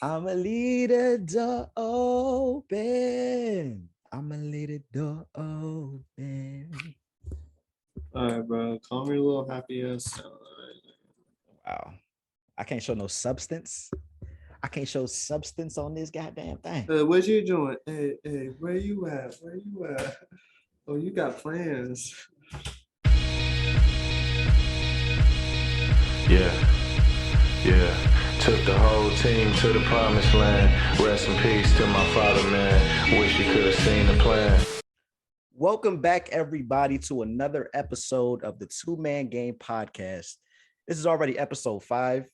I'ma leave the door open. I'ma leave the door open. All right, bro. Calm your little happy ass down. Wow. I can't show no substance. I can't show substance on this goddamn thing. What you doing? Hey, where you at? Where you at? Oh, you got plans. Yeah, yeah. Took the whole team to the promised land. Rest in peace to my father, man. Wish you could have seen the plan. Welcome back, everybody, to another episode of the Two Man Game Podcast. This is already episode 5.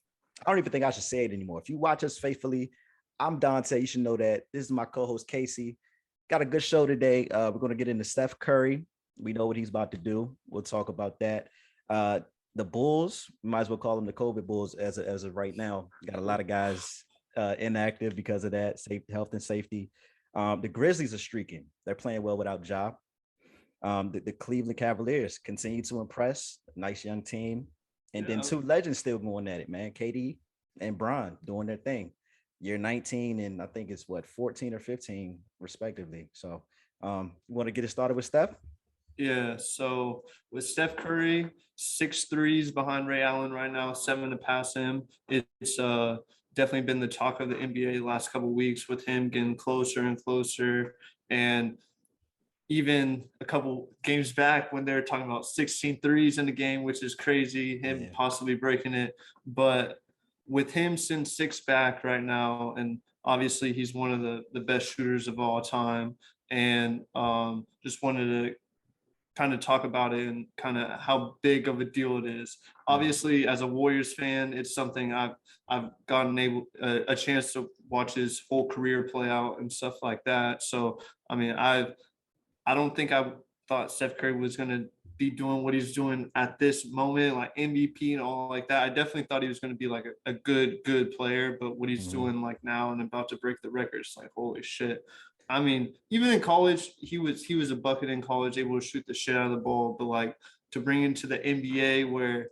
I don't even think I should say it anymore. If you watch us faithfully, I'm Dante. You should know that. This is my co-host, KC. Got a good show today. We're going to get into Steph Curry. We know what he's about to do. We'll talk about that. The Bulls, we might as well call them the COVID Bulls as of right now. Got a lot of guys inactive because of that, health and safety. The Grizzlies are streaking. They're playing well without Ja. The Cleveland Cavaliers continue to impress. Nice young team. And then two legends still going at it, man. KD and Bron doing their thing. Year 19 and I think it's 14 or 15 respectively. So you want to get it started with Steph? Yeah, so with Steph Curry, 6 threes behind Ray Allen right now, 7 to pass him. It's definitely been the talk of the NBA the last couple of weeks with him getting closer and closer. And even a couple games back when they were talking about 16 threes in the game, which is crazy, him possibly breaking it. But with him since 6 back right now, and obviously he's one of the best shooters of all time. And just wanted to kind of talk about it and kind of how big of a deal it is. Obviously, as a Warriors fan, it's something I've gotten a chance to watch his whole career play out and stuff like that. So I mean, I don't think I thought Steph Curry was going to be doing what he's doing at this moment, like MVP and all like that. I definitely thought he was going to be like a good player, but what he's doing like now and about to break the records, like holy shit. I mean, even in college, he was a bucket in college, able to shoot the shit out of the ball. But like to bring into the NBA where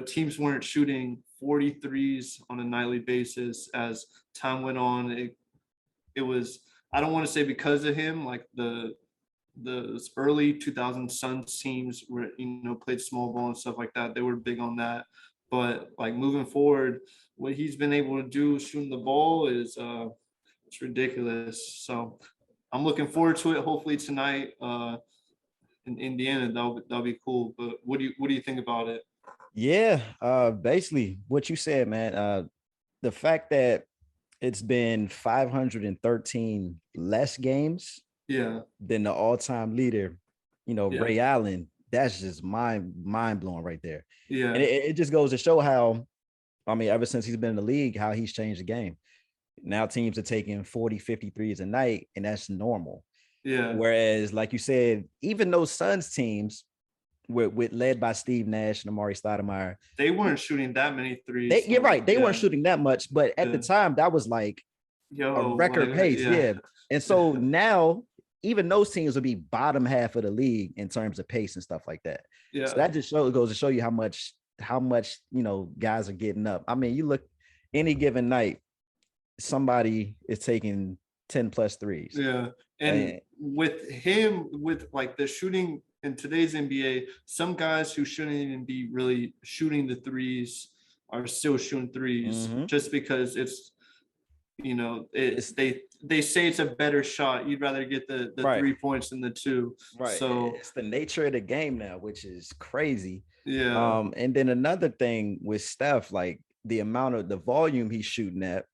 teams weren't shooting 43s on a nightly basis as time went on, it was, I don't want to say because of him, like the early 2000 Suns teams were played small ball and stuff like that. They were big on that. But like moving forward, what he's been able to do shooting the ball is it's ridiculous. So I'm looking forward to it. Hopefully tonight in Indiana, that'll be cool. But what do you think about it? Yeah, basically what you said, man. The fact that it's been 513 less games than the all-time leader, Ray Allen. That's just mind blowing right there. Yeah. And it just goes to show how, I mean, ever since he's been in the league, how he's changed the game. Now teams are taking 40, 53s a night, and that's normal. Yeah. Whereas, like you said, even those Suns teams with led by Steve Nash and Amari Stoudemire, they weren't shooting that many threes. You're right. They weren't shooting that much, but at the time, that was like a record pace. Yeah. And so now, even those teams will be bottom half of the league in terms of pace and stuff like that. Yeah. So that just goes to show you how much guys are getting up. I mean, you look any given night, somebody is taking 10 plus threes. Yeah. And with him, with like the shooting in today's NBA, some guys who shouldn't even be really shooting the threes are still shooting threes just because it's, they say it's a better shot. You'd rather get the 3 points than the 2. Right. So it's the nature of the game now, which is crazy. Yeah. And then another thing with Steph, like the amount of the volume he's shooting at,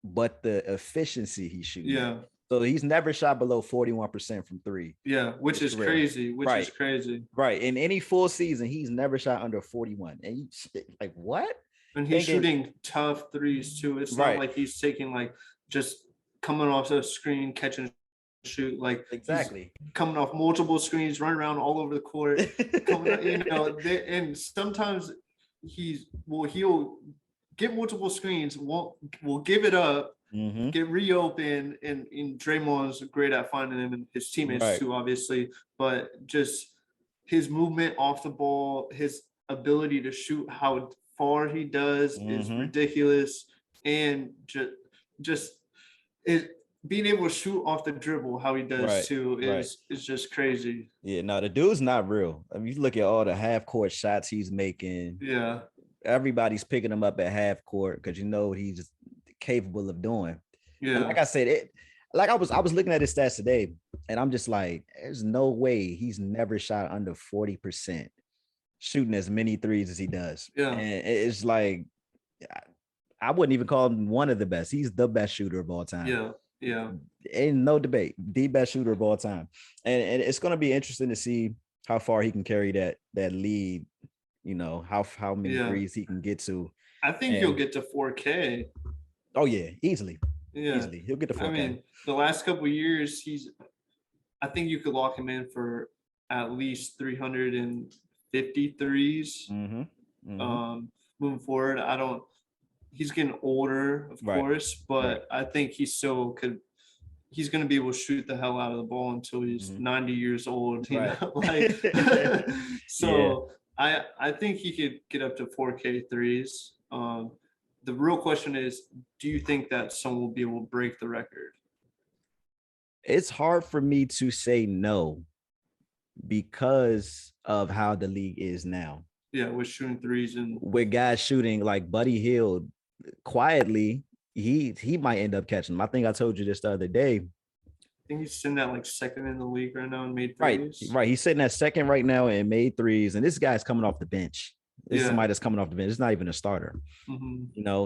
but the efficiency he's shooting. Yeah. At. So he's never shot below 41% from 3. Yeah, which is crazy. Which is crazy. Right. In any full season, he's never shot under 41. And you like what? And he's shooting tough threes too. It's not like he's taking like just coming off the screen, catching shoot, like exactly coming off multiple screens, running around all over the court. And sometimes he'll get multiple screens, will give it up, get reopened, and Draymond's great at finding him and his teammates too, obviously. But just his movement off the ball, his ability to shoot how far he does is ridiculous. and just it being able to shoot off the dribble how he does too is just crazy. Yeah, no, the dude's not real. I mean, you look at all the half court shots he's making. Yeah, everybody's picking him up at half court because he's just capable of doing. Yeah, and like I said, I was looking at his stats today, and I'm just like, there's no way he's never shot under 40%, shooting as many threes as he does. Yeah, and it's like, I wouldn't even call him one of the best. He's the best shooter of all time. Yeah. Ain't no debate. The best shooter of all time. And it's going to be interesting to see how far he can carry that lead, how many threes he can get to. I think he'll get to 4K. Oh yeah, easily. Yeah. Easily. He'll get to 4K. I mean, the last couple of years, I think you could lock him in for at least 350 threes. Moving forward, he's getting older, of course, but I think he's going to be able to shoot the hell out of the ball until he's 90 years old, you know, like, so I think he could get up to 4K threes. The real question is, do you think that someone will be able to break the record? It's hard for me to say no because of how the league is now. Yeah, with shooting threes and with guys shooting like Buddy Hield quietly, he might end up catching them. I think I told you this the other day. I think he's sitting at like second in the league right now and made threes. Right. He's sitting at second right now and made threes. And this guy's coming off the bench. This is somebody that's coming off the bench. It's not even a starter.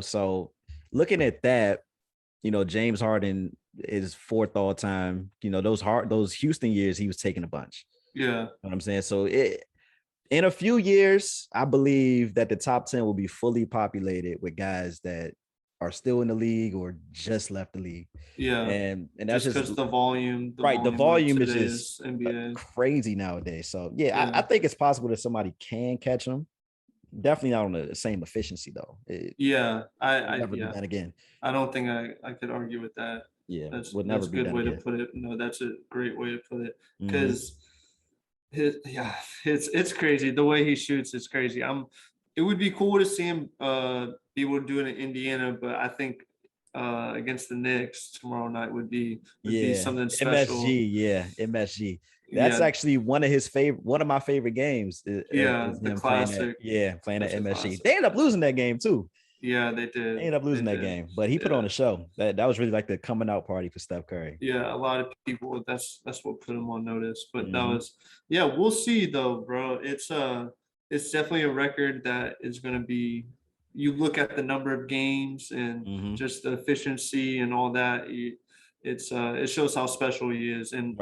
So looking at that, James Harden is fourth all time. Those Houston years, he was taking a bunch. Yeah. You know what I'm saying? So in a few years, I believe that the top 10 will be fully populated with guys that are still in the league or just left the league. Yeah. And that's just because the volume. The volume is just NBA. Crazy nowadays. So I think it's possible that somebody can catch them. Definitely not on the same efficiency though. I never do that again. I don't think I could argue with that. Yeah, that's a good way to put it. No, that's a great way to put it because it's crazy the way he shoots. It's crazy. It would be cool to see him be able to do it in Indiana, but I think against the Knicks tomorrow night would be something special. MSG. That's actually one of my favorite games. The classic. Playing at MSG. They ended up losing that game too. Yeah, they did. They ended up losing that game, but he put on a show. That was really like the coming out party for Steph Curry. Yeah, a lot of people. That's what put him on notice. But that was we'll see though, bro. It's definitely a record that is going to be. You look at the number of games and just the efficiency and all that. It shows how special he is. And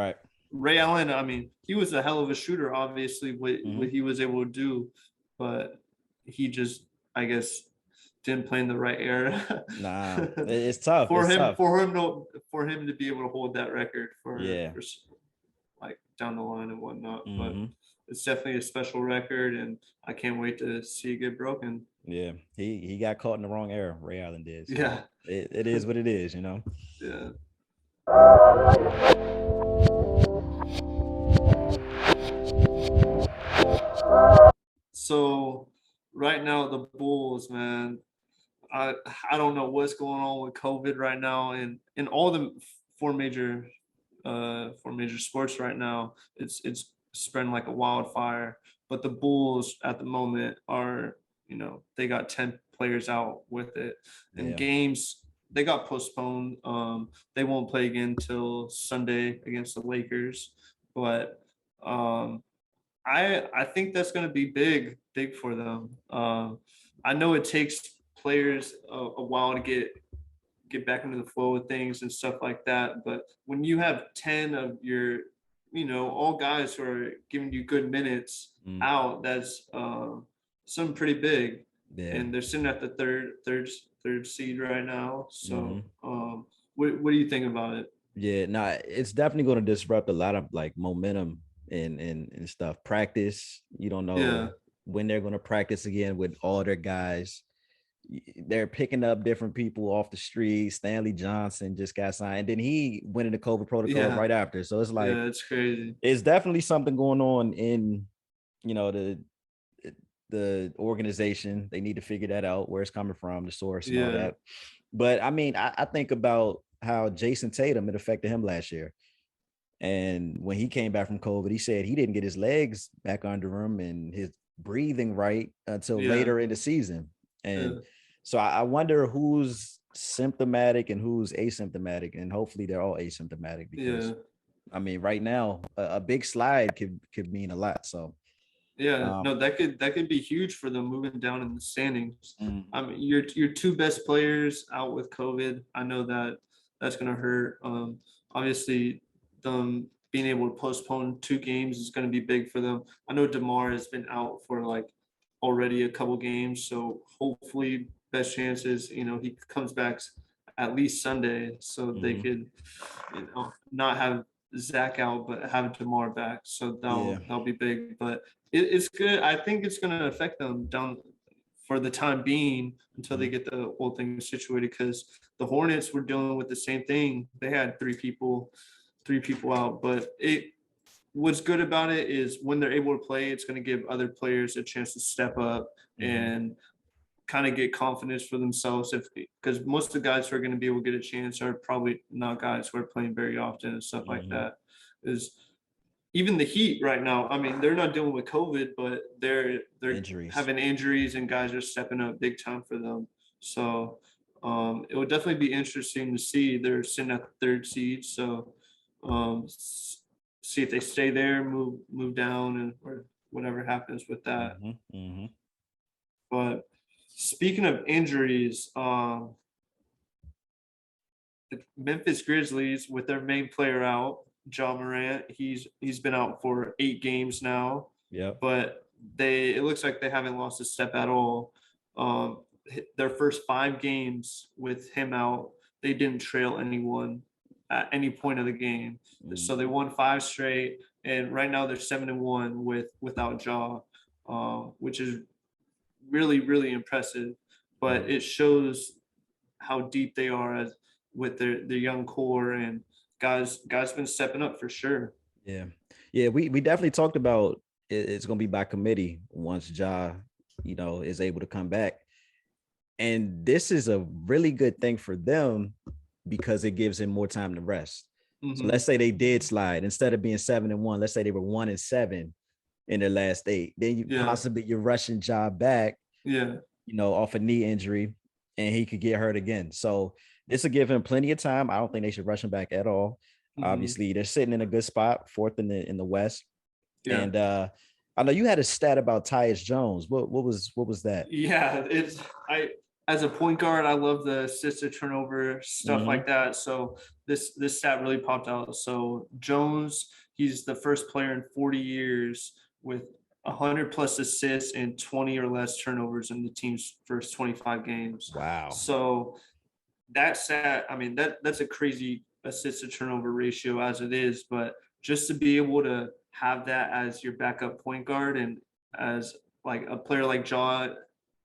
Ray Allen, I mean, he was a hell of a shooter. Obviously, what he was able to do, but he just, I guess, didn't play in the right era. Nah, it's tough for him to be able to hold that record for like down the line and whatnot. But it's definitely a special record, and I can't wait to see it get broken. Yeah, he got caught in the wrong era. Ray Allen did. So yeah, it is what it is, Yeah. So right now the Bulls, man, I don't know what's going on with COVID right now, and in all the four major sports right now, it's spreading like a wildfire. But the Bulls at the moment are, they got 10 players out with it, and games they got postponed. They won't play again till Sunday against the Lakers, but I think that's going to be big for them. I know it takes players a while to get back into the flow of things and stuff like that, but when you have 10 of your, all guys who are giving you good minutes out, that's something pretty big. Yeah. And they're sitting at the third seed right now. So what do you think about it? Yeah, it's definitely going to disrupt a lot of like momentum and stuff. Practice, you don't know when they're going to practice again with all their guys. They're picking up different people off the street. Stanley Johnson just got signed, and then he went into COVID protocol right after. So it's like, it's crazy. It's definitely something going on in, the organization. They need to figure that out, where it's coming from, the source and all that. But I mean, I think about how Jason Tatum, it affected him last year. And when he came back from COVID, he said he didn't get his legs back under him and his breathing right until Yeah. later in the season. And Yeah. so I wonder who's symptomatic and who's asymptomatic. And hopefully they're all asymptomatic because Yeah. I mean, right now, a big slide could mean a lot. So Yeah, um, no, that could be huge for them moving down in the standings. mm, I mean, your two best players out with COVID. I know that that's gonna hurt. Obviously, them being able to postpone 2 games is gonna be big for them. I know DeMar has been out for like already a couple games, so hopefully, best chances, he comes back at least Sunday, so they mhm. could, not have Zach out, but have DeMar back. So Yeah. that'll be big. But it's good. I think it's going to affect them down for the time being until they Mhm. get the whole thing situated. Because the Hornets were dealing with the same thing. They had three people out. But what's good about it is when they're able to play, it's going to give other players a chance to step up Mhm. and kind of get confidence for themselves, if because most of the guys who are going to be able to get a chance are probably not guys who are playing very often and stuff like Mhm. that. Is even the Heat right now, I mean, they're not dealing with COVID, but they're Injuries. having injuries and guys are stepping up big time for them. So it would definitely be interesting to see. They're sitting at the third seed, so see if they stay there, move down, and or whatever happens with that. Mhm. Mhm. But speaking of injuries, the Memphis Grizzlies with their main player out, John Morant, he's been out for 8 games now, Yep. but it looks like they haven't lost a step at all. Their first 5 games with him out, they didn't trail anyone at any point of the game. So they Mhm. won 5 straight, and right now they're 7-1 without Jaw, which is really really impressive. But Mhm. it shows how deep they are as with their young core, and guys been stepping up for sure. Yeah. Yeah. We definitely talked about it's gonna be by committee once Ja, is able to come back. And this is a really good thing for them because it gives him more time to rest. So Hmm. let's say they did slide instead of being 7-1. Let's say they were 1-7 in their last 8. Then Yeah, you're rushing job back, yeah. off a knee injury, and he could get hurt again. So this will give him plenty of time. I don't think they should rush him back at all. Hmm. Obviously, they're sitting in a good spot, fourth in the West. Yeah. And I know you had a stat about Tyus Jones. What was that? Yeah, it's I as a point guard, I love the assist to turnover stuff Mm-hmm. like that. So this stat really popped out. So Jones, he's the first player in 40 years with 100 plus assists and 20 or less turnovers in the team's first 25 games. Wow. So that stat, I mean, that's a crazy assist to turnover ratio as it is, but just to be able to have that as your backup point guard and as like a player like Jaw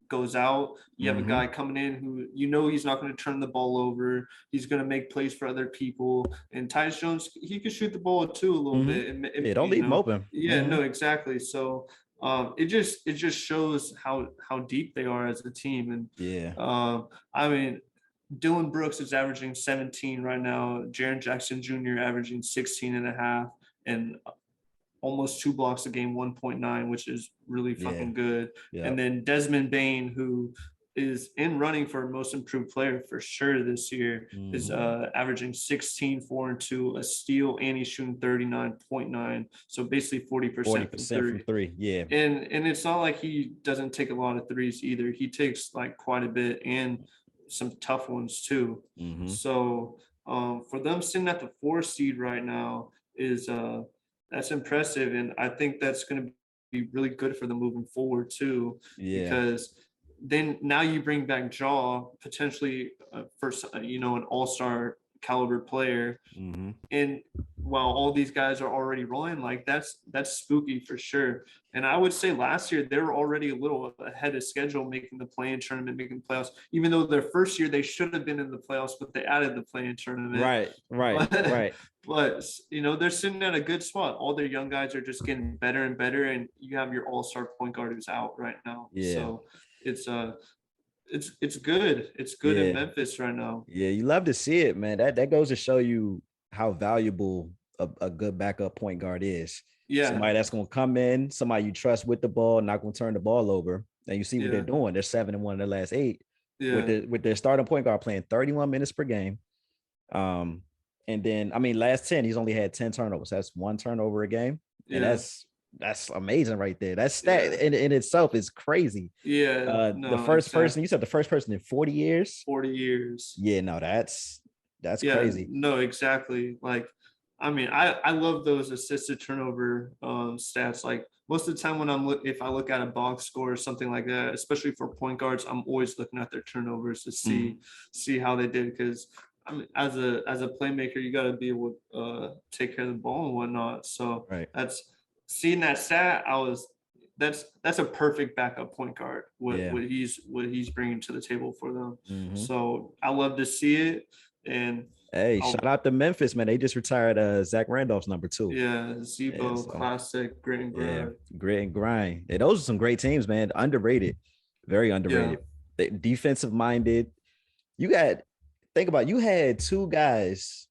goes out, you have a Mm-hmm. guy coming in who he's not going to turn the ball over. He's going to make plays for other people. And Tyus Jones, he could shoot the ball too a little Mm-hmm. bit. And Yeah, don't leave him open. yeah, Mm-hmm. no, exactly. So it just shows how deep they are as a team. And Yeah. I mean, Dylan Brooks is averaging 17 right now. Jaren Jackson Jr. averaging 16 and a half and almost 2 blocks a game, 1.9, which is really Yeah. fucking good. Yeah. And then Desmond Bain, who is in running for most improved player for sure this year, is Mm-hmm. averaging 16, 4 and 2, a steal, and he's shooting 39.9. So basically 40% from 40% from three. three. Yeah. And it's not like he doesn't take a lot of threes either. He takes like quite a bit and some tough ones too. Mm-hmm. So for them sitting at the 4 seed right now is that's impressive, and I think that's going to be really good for them moving forward too, Yeah. because then now you bring back Jaw, potentially first an all-star caliber player, Mm-hmm. and while all these guys are already rolling, like that's spooky for sure. And I would say last year they were already a little ahead of schedule, making the play-in tournament, making playoffs. Even though their first year they should have been in the playoffs, but they added the play-in tournament. Right. Right. But Right. but they're sitting at a good spot. All their young guys are just getting better and better, and you have your all-star point guard who's out right now. Yeah. So it's It's good. It's good in Yeah. Memphis right now. Yeah, you love to see it, man. That goes to show you how valuable a good backup point guard is. Yeah, Somebody that's gonna come in, somebody you trust with the ball, not gonna turn the ball over. And you see what they're yeah, doing. They're 7-1 in the last 8 yeah, with their starting point guard playing 31 minutes per game. Um, and then I mean, last 10, he's only had 10 turnovers. That's 1 turnover a game, and yeah, that's amazing right there. That stat yeah, in itself is crazy. yeah. The No, first person, exactly. you said the first person in 40 years. 40 years. Yeah, no, that's Yeah, crazy. no, exactly. Like, I mean, I love those assisted turnover stats. Like most of the time when if I look at a box score or something like that, especially for point guards, I'm always looking at their turnovers to Mhm. see how they did. Because I mean, as a playmaker, you got to be able to take care of the ball and whatnot. So Right. that's seeing that stat. That's a perfect backup point guard. Yeah. What he's bringing to the table for them. Hmm. So I love to see it. And Hey, shout I'll, out to Memphis, man. They just retired Zach Randolph's number 2. yeah, Yeah, Zebo, so classic, grit and yeah, grind. grit and grind. Yeah, those are some great teams, man. Underrated, very Yeah, underrated. Defensive minded. You got think about you had 2 guys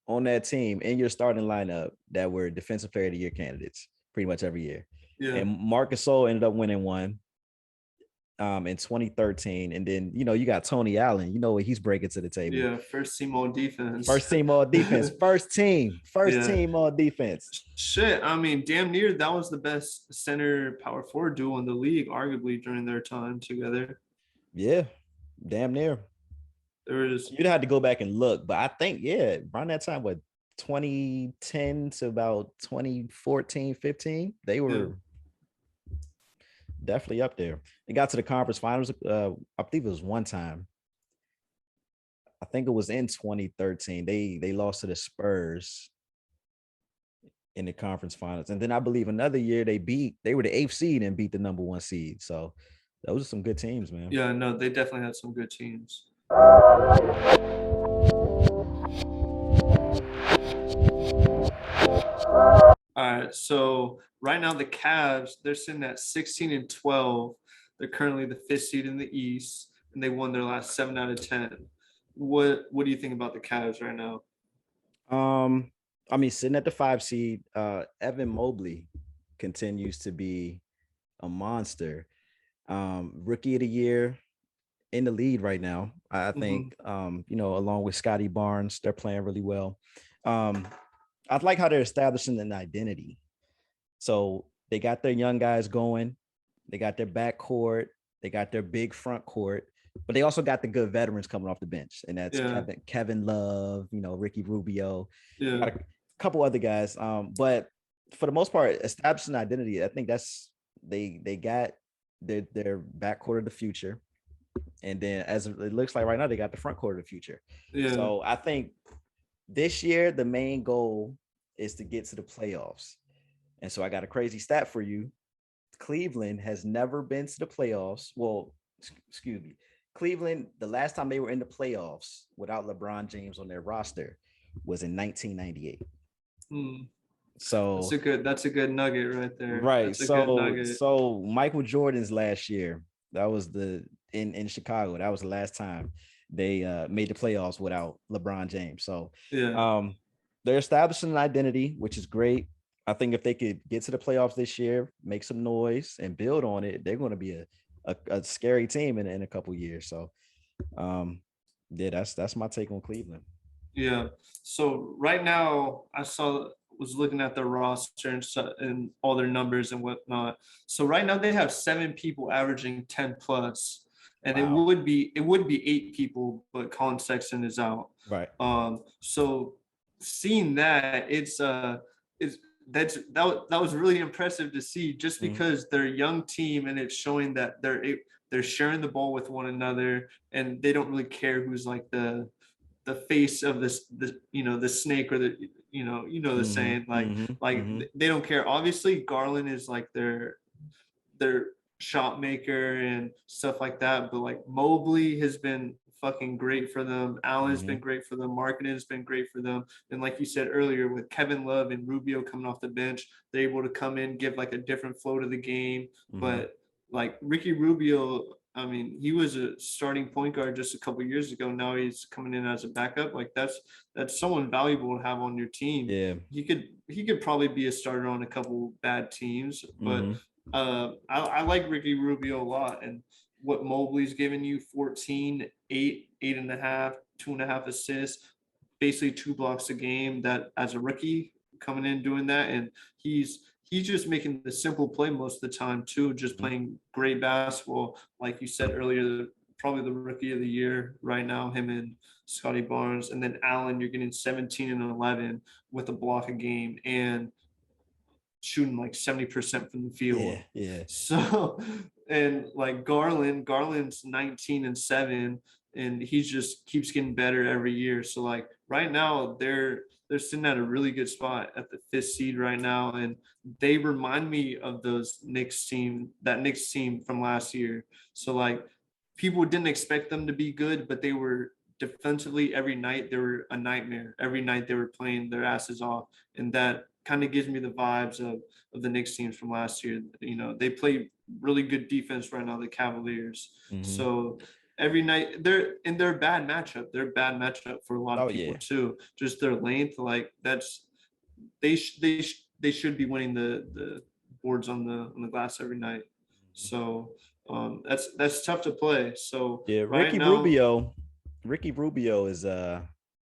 on that team in your starting lineup that were defensive player of the year candidates pretty much every year. yeah, And Marcus Gasol ended up winning one in 2013. And then you got Tony Allen, what he's bringing to the table. yeah. First team all defense. First team all defense. First Yeah. team all defense. Shit. I mean, damn near that was the best center power forward duo in the league, arguably during their time together. Yeah, damn near. There was, You'd have to go back and look, but I think, yeah, around that time, what, 2010 to about 2014, 15, they yeah, were definitely up there. They got to the conference finals. I believe it was one time. I think it was in 2013. They lost to the Spurs in the conference finals. And then I believe another year they were the 8th seed and beat the number 1 seed. So those are some good teams, man. yeah. No, they definitely had some good teams. All right. So right now the Cavs, they're sitting at 16-12. They're currently the 5th seed in the East, and they won their last 7 out of 10. What do you think about the Cavs right now? I mean, sitting at the 5 seed, Evan Mobley continues to be a monster. Rookie of the year in the lead right now. I Mm-hmm. think along with Scotty Barnes, they're playing really well. I like how they're establishing an identity. So they got their young guys going, they got their back court, they got their big front court, but they also got the good veterans coming off the bench, and that's Yeah, Kevin Love, Ricky Rubio, yeah, got a couple other guys. But for the most part, establishing identity, I think that's they got their back court of the future, and then as it looks like right now, they got the front court of the future. yeah, So I think this year the main goal is to get to the playoffs. And so I got a crazy stat for you. Cleveland has never been to the playoffs. Well, excuse me. Cleveland, the last time they were in the playoffs without LeBron James on their roster was in 1998. Mm. So That's a good nugget right there. right. That's a good So nugget. so Michael Jordan's last year, that was in Chicago. That was the last time they made the playoffs without LeBron James. So Yeah, um they're establishing an identity, which is great. I think if they could get to the playoffs this year, make some noise and build on it, they're going to be a scary team in a couple years. So yeah, that's my take on Cleveland. yeah. So right now, was looking at their roster and all their numbers and whatnot. So right now they have 7 people averaging 10 plus, and Wow. it would be 8 people, but Colin Sexton is out. Right. So seeing that, it's that was really impressive to see, just Mhm. because they're a young team and it's showing that they're sharing the ball with one another, and they don't really care who's like the face of this the snake, or the Mhm. saying, Mhm. Mhm. they don't care. Obviously Garland is like their shot maker and stuff like that, but like Mobley has been fucking great for them. Allen's been Mhm. great for them. Marketing has been great for them. And like you said earlier, with Kevin Love and Rubio coming off the bench, they're able to come in, give like a different flow to the game. Mhm. But like Ricky Rubio, I mean, he was a starting point guard just a couple years ago. Now he's coming in as a backup. Like that's someone valuable to have on your team. Yeah. He could probably be a starter on a couple bad teams, but Mhm. I like Ricky Rubio a lot. And what Mobley's giving you 14, 8, 8.5, 2.5 assists, basically 2 blocks a game. That as a rookie coming in doing that, and he's just making the simple play most of the time too, just Mhm. playing great basketball. Like you said earlier, probably the rookie of the year right now, him and Scotty Barnes. And then Allen, you're getting 17 and 11 with a block a game and shooting like 70% from the field. Yeah, yeah. So, and like Garland's 19 and 7, and he just keeps getting better every year. So like right now they're sitting at a really good spot at the 5th seed right now, and they remind me of that Knicks team from last year. So like people didn't expect them to be good, but they were defensively every night they were a nightmare. Every night they were playing their asses off, and that kind of gives me the vibes of the Knicks teams from last year. You know, they play really good defense right now, the Cavaliers. Mhm. So every night they're a bad matchup. They're a bad matchup for a lot of Oh people yeah. too. Just their length, like that's they should be winning the boards on the glass every night. So that's tough to play. So Yeah, right now, Ricky Rubio is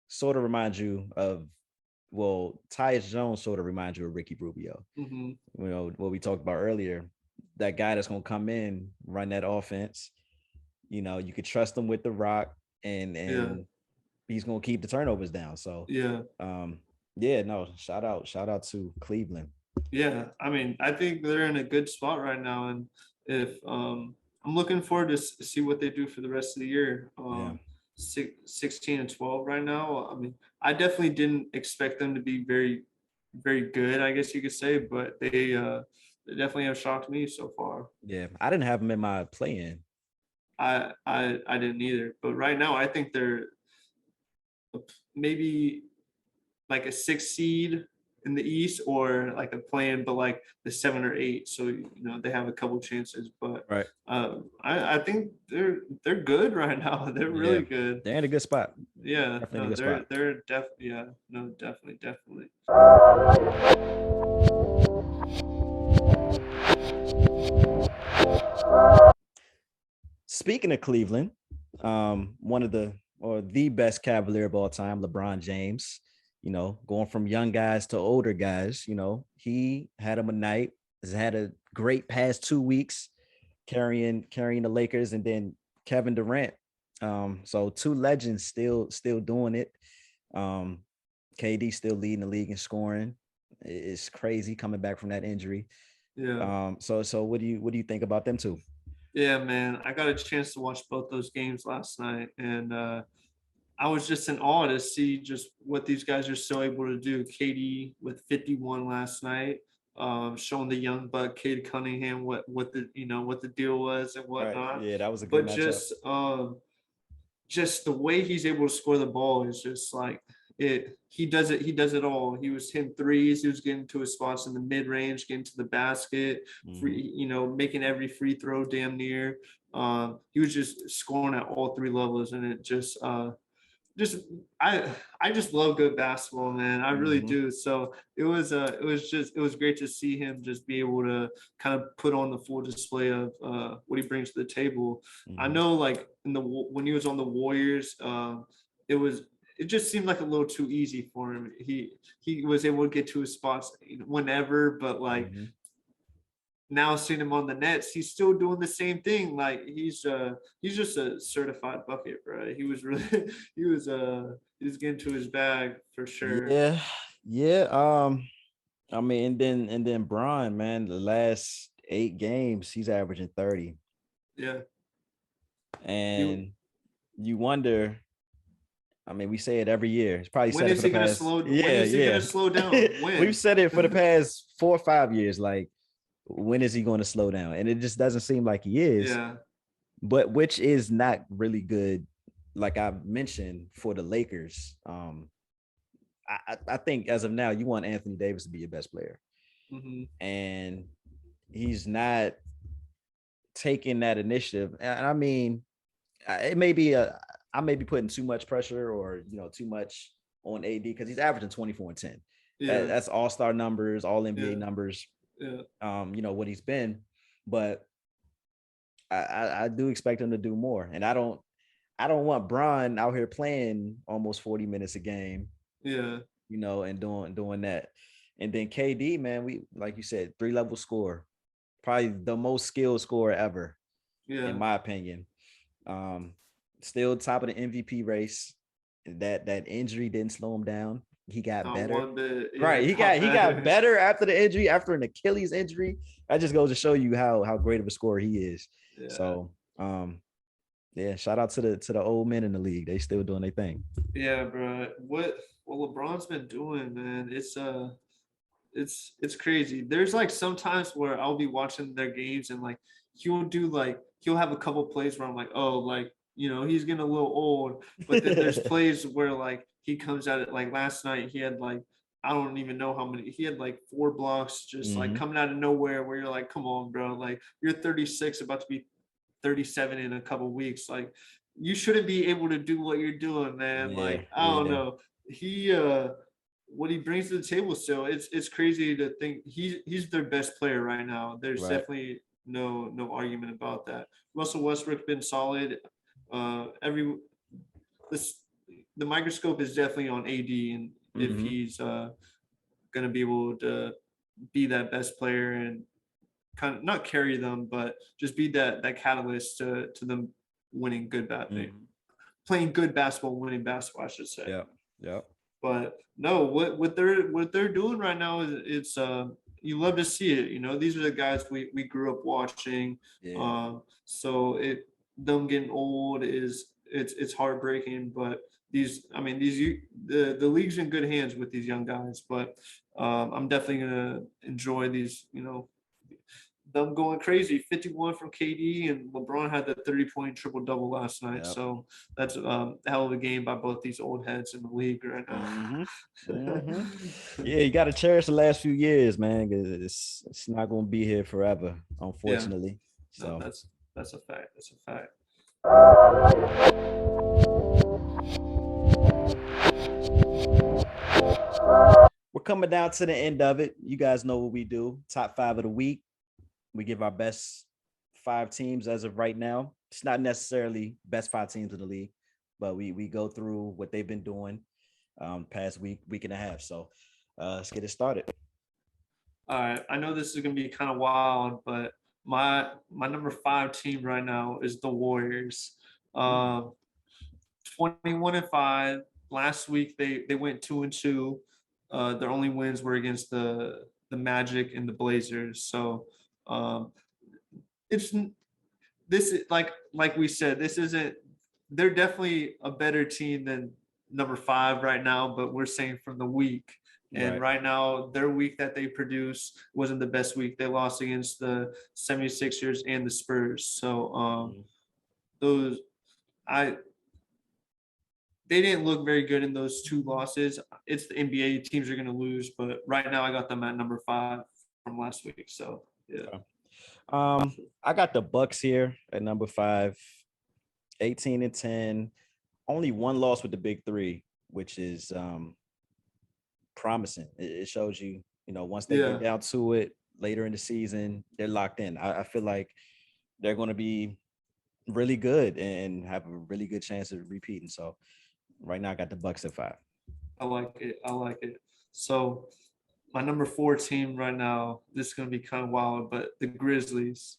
sort of reminds you of, well, Tyus Jones sort of reminds you of Ricky Rubio. mhm, You know, what we talked about earlier, that guy that's gonna come in, run that offense. You know, you could trust him with the rock, and yeah, he's gonna keep the turnovers down. So yeah. um yeah, no, shout out to Cleveland. Yeah, I mean, I think they're in a good spot right now, and if I'm looking forward to see what they do for the rest of the year. Yeah. 16 and 12 right now. I mean, I definitely didn't expect them to be very, very good, I guess you could say, but they definitely have shocked me so far. Yeah. I didn't have him in my play-in. I didn't either, but right now I think they're maybe like a 6 seed in the East, or like a plan, but like the 7 or 8. So they have a couple chances, but Right. I think they're good right now. They're Yeah. really good. They're in a good spot. Yeah, Definitely in a no, good spot. they're yeah, no, definitely. Speaking of Cleveland, one of the best Cavalier of all time, LeBron James, going from young guys to older guys, he had him a night, has had a great past 2 weeks carrying the Lakers, and then Kevin Durant. So two legends still doing it. Um, KD still leading the league in scoring. It's crazy coming back from that injury. Yeah. So what do you think about them two? Yeah, man. I got a chance to watch both those games last night, and I was just in awe to see just what these guys are still able to do. KD with 51 last night, showing the young buck Cade Cunningham what the deal was and Right. whatnot. Yeah, that was a good But matchup. just the way he's able to score the ball is just like it. He does it all. He was hitting threes. He was getting to his spots in the mid range, getting to the basket, Mhm. free, making every free throw damn near. He was just scoring at all three levels, and it just I just love good basketball, man. I really Mhm. do. So it was great to see him just be able to kind of put on the full display of what he brings to the table. I Mhm. know, like when he was on the Warriors, it was it just seemed like a little too easy for him. He was able to get to his spots whenever, but like Mhm. now seeing him on the Nets, he's still doing the same thing. Like he's just a certified bucket, bro. He was really he was getting to his bag for sure. Yeah. Yeah. I mean, and then Bron, man, the last 8 games, he's averaging 30. Yeah. You And you wonder, I mean, we say it every year. It's probably when said it is for the he gonna past, slow when yeah, is he gonna yeah. slow down? We've When? said it for the past 4 or 5 years. Like, when is he going to slow down? And it just doesn't seem like he is, Yeah. but which is not really good. Like I mentioned for the Lakers, I think as of now, you want Anthony Davis to be your best player, Hmm. and he's not. taking that initiative. And I mean, it may be I may be putting too much pressure or too much on AD because he's averaging 24 and 10. Yeah. That's all-star numbers, all NBA Yeah. numbers. Yeah. What he's been, but I do expect him to do more. And I don't want Bron out here playing almost 40 minutes a game. Yeah. And doing that. And then KD, man, we like you said, 3-level scorer, probably the most skilled scorer ever, in my opinion. Still top of the MVP race. That injury didn't slow him down. He got better. One bit, yeah, Right. He got better after the injury, after an Achilles injury. That just goes to show you how great of a scorer he is. Yeah. So yeah, shout out to the old men in the league. They still doing their thing. Yeah, bro. What LeBron's been doing, man, it's crazy. There's like sometimes where I'll be watching their games and like he'll have a couple plays where I'm like, oh, like, he's getting a little old. But then there's plays where like he comes at it, like last night he had like, I don't even know how many, he had like 4 blocks just like coming out of nowhere where you're like, come on, bro. Like you're 36, about to be 37 in a couple weeks. Like you shouldn't be able to do what you're doing, man. Yeah, like, I don't know. He what he brings to the table still, it's crazy to think he's their best player right now. There's definitely no argument about that. Russell Westbrook's been solid. The microscope is definitely on AD, and if he's gonna be able to be that best player and kind of not carry them, but just be that catalyst to them winning good playing good basketball, winning basketball, I should say. Yeah. But no, what they're doing right now is it's you love to see it. These are the guys we grew up watching. Yeah. So them getting old it's heartbreaking, but the league's in good hands with these young guys. But I'm definitely gonna enjoy these, them going crazy. 51 from KD, and LeBron had the 30-point triple-double last night. Yep. So that's a hell of a game by both these old heads in the league right now. Yeah, you got to cherish the last few years, man, because it's not going to be here forever, unfortunately. Yeah. So no, that's a fact. That's a fact. We're coming down to the end of it. You guys know what we do. Top 5 of the week. We give our best 5 teams as of right now. It's not necessarily best 5 teams in the league, but we go through what they've been doing past week and a half. So let's get it started. All right. I know this is going to be kind of wild, but my number 5 team right now is the Warriors. 21-5. Last week they went 2-2. Their only wins were against the Magic and the Blazers. So this is like we said, this isn't, they're definitely a better team than number 5 right now, but we're saying from the week. And right now, their week that they produced wasn't the best week. They lost against the 76ers and the Spurs. So they didn't look very good in those 2 losses. It's the NBA, teams are going to lose, but right now I got them at number 5 from last week. So yeah. I got the Bucks here at number 5, 18-10, only 1 loss with the big 3, which is promising. It shows you, once they get down to it later in the season, they're locked in. I feel like they're going to be really good and have a really good chance of repeating. So right now I got the Bucks at 5. I like it. So my number 4 team right now, this is going to be kind of wild, but the Grizzlies.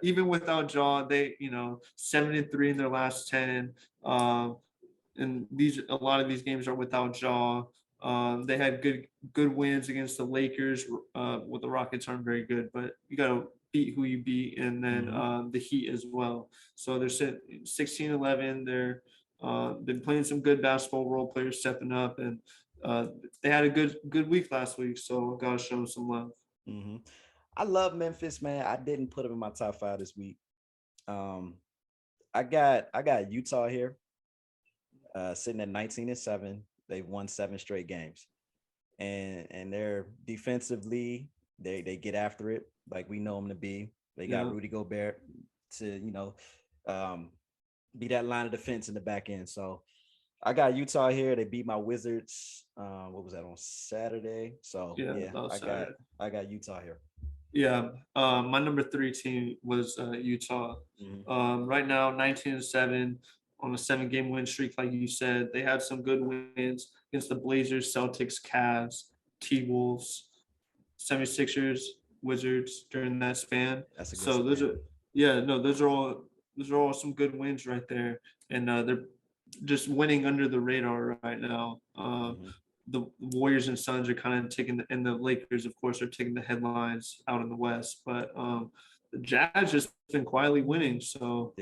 Even without Ja, they 7-3 in their last 10. And a lot of these games are without Ja. They had good wins against the Lakers. Well, the Rockets aren't very good, but you got to beat who you beat, and then the Heat as well. So they're 16-11. They're been playing some good basketball, role players stepping up, and they had a good week last week. So gotta show them some love. I love Memphis, man. I didn't put them in my top 5 this week. I got Utah here, sitting at 19-7. They've won 7 straight games, and they're defensively They get after it like we know them to be. They got Yeah. Rudy Gobert to be that line of defense in the back end. So I got Utah here. They beat my Wizards. What was that on Saturday? So Yeah, yeah, that was Saturday. I got Utah here. Yeah, my number 3 team was Utah. Right now, 19-7 on a 7-game win streak, like you said. They had some good wins against the Blazers, Celtics, Cavs, T-Wolves, 76ers, Wizards during that span. That's a good So those span. are, no, those are all some good wins right there, and they're just winning under the radar right now. The Warriors and Suns are kind of and the Lakers, of course, are taking the headlines out in the West. But the Jazz just been quietly winning. So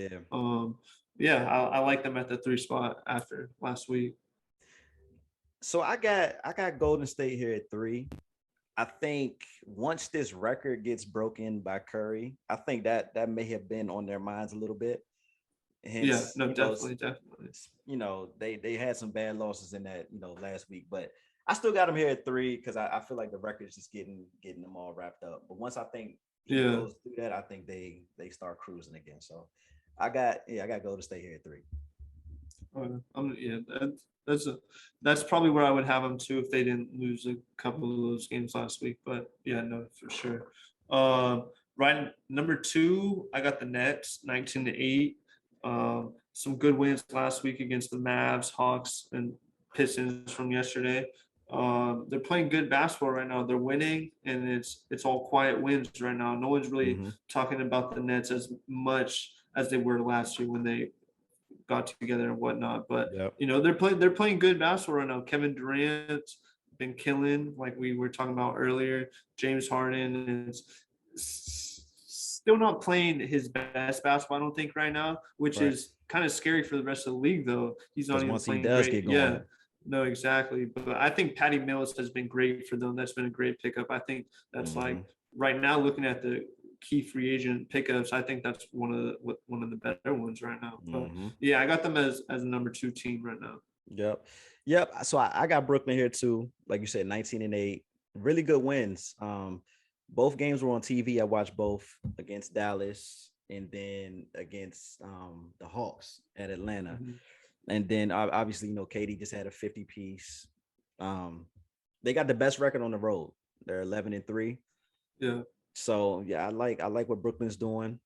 Yeah. I like them at the 3 spot after last week. So I got Golden State here at 3. I think once this record gets broken by Curry, I think that may have been on their minds a little bit. Hence, Definitely. They had some bad losses in that last week, but I still got them here at 3 because I feel like the record is just getting them all wrapped up. But once I think he goes through that, I think they start cruising again. So I got Golden State here at 3. That's probably where I would have them too if they didn't lose a couple of those games last week. But yeah, no, for sure. Right, number 2, I got the Nets, 19-8. Some good wins last week against the Mavs, Hawks, and Pistons from yesterday. They're playing good basketball right now. They're winning, and it's all quiet wins right now. No one's really talking about the Nets as much as they were last year when they got together and whatnot. But they're playing good basketball right now. Kevin Durant's been killing, like we were talking about earlier. James Harden is still not playing his best basketball, I don't think, right now, which is kind of scary for the rest of the league, though. He's not even playing great. Yeah, no, exactly. But I think Patty Mills has been great for them. That's been a great pickup. I think that's like right now, looking at the key free agent pickups, I think that's one of the better ones right now. But yeah, I got them as a number 2 team right now. Yep. So I got Brooklyn here too. Like you said, 19-8, really good wins. Both games were on TV. I watched both against Dallas and then against the Hawks at Atlanta. And then obviously, KD just had a 50-piece. They got the best record on the road. They're 11-3. Yeah. So yeah, I like what Brooklyn's doing,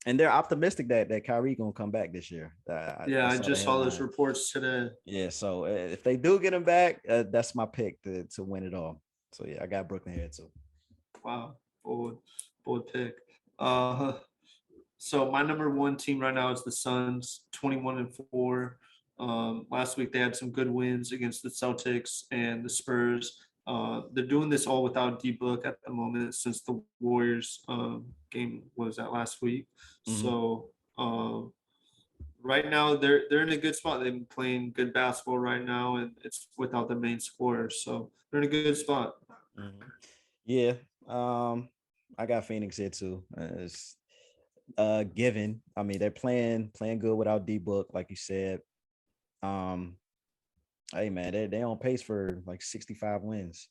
and they're optimistic that Kyrie gonna come back this year. I just saw those reports today. Yeah, so if they do get him back, that's my pick to win it all. So yeah, I got Brooklyn here too. Wow, bold pick. So my number 1 team right now is the Suns, 21-4. Last week they had some good wins against the Celtics and the Spurs. They're doing this all without D-Book at the moment since the Warriors game was that last week. So right now they're in a good spot. They've been playing good basketball right now, and it's without their main scorer. So they're in a good spot. Yeah. I got Phoenix here too. It's given. I mean, they're playing good without D-Book, like you said. Hey man, they on pace for like 65 wins.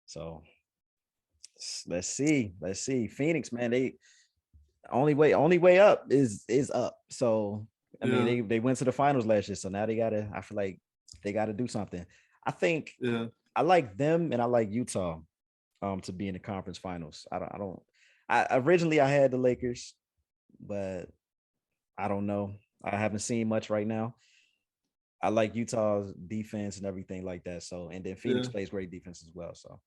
So let's see. Phoenix, man, they only way up is up. So I mean, they went to the finals last year, so now I feel like they gotta do something. I think I like them and I like Utah to be in the conference finals. I originally I had the Lakers, but I don't know. I haven't seen much right now. I like Utah's defense and everything like that. So, and then Phoenix plays great defense as well. So,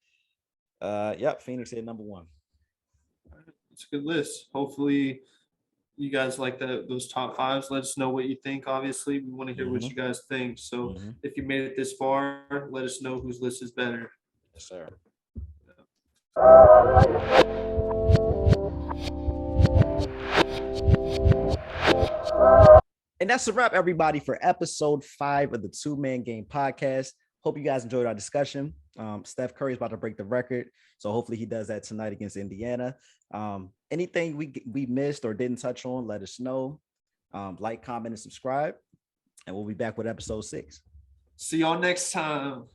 Phoenix hit number 1. It's a good list. Hopefully, you guys like those top 5s. Let us know what you think. Obviously, we want to hear what you guys think. So, if you made it this far, let us know whose list is better. Yes, sir. And that's a wrap, everybody, for episode 5 of the 2-Man Game podcast. Hope you guys enjoyed our discussion. Steph Curry is about to break the record, so hopefully he does that tonight against Indiana. Anything we missed or didn't touch on, let us know. Like, comment, and subscribe, and we'll be back with episode 6. See y'all next time.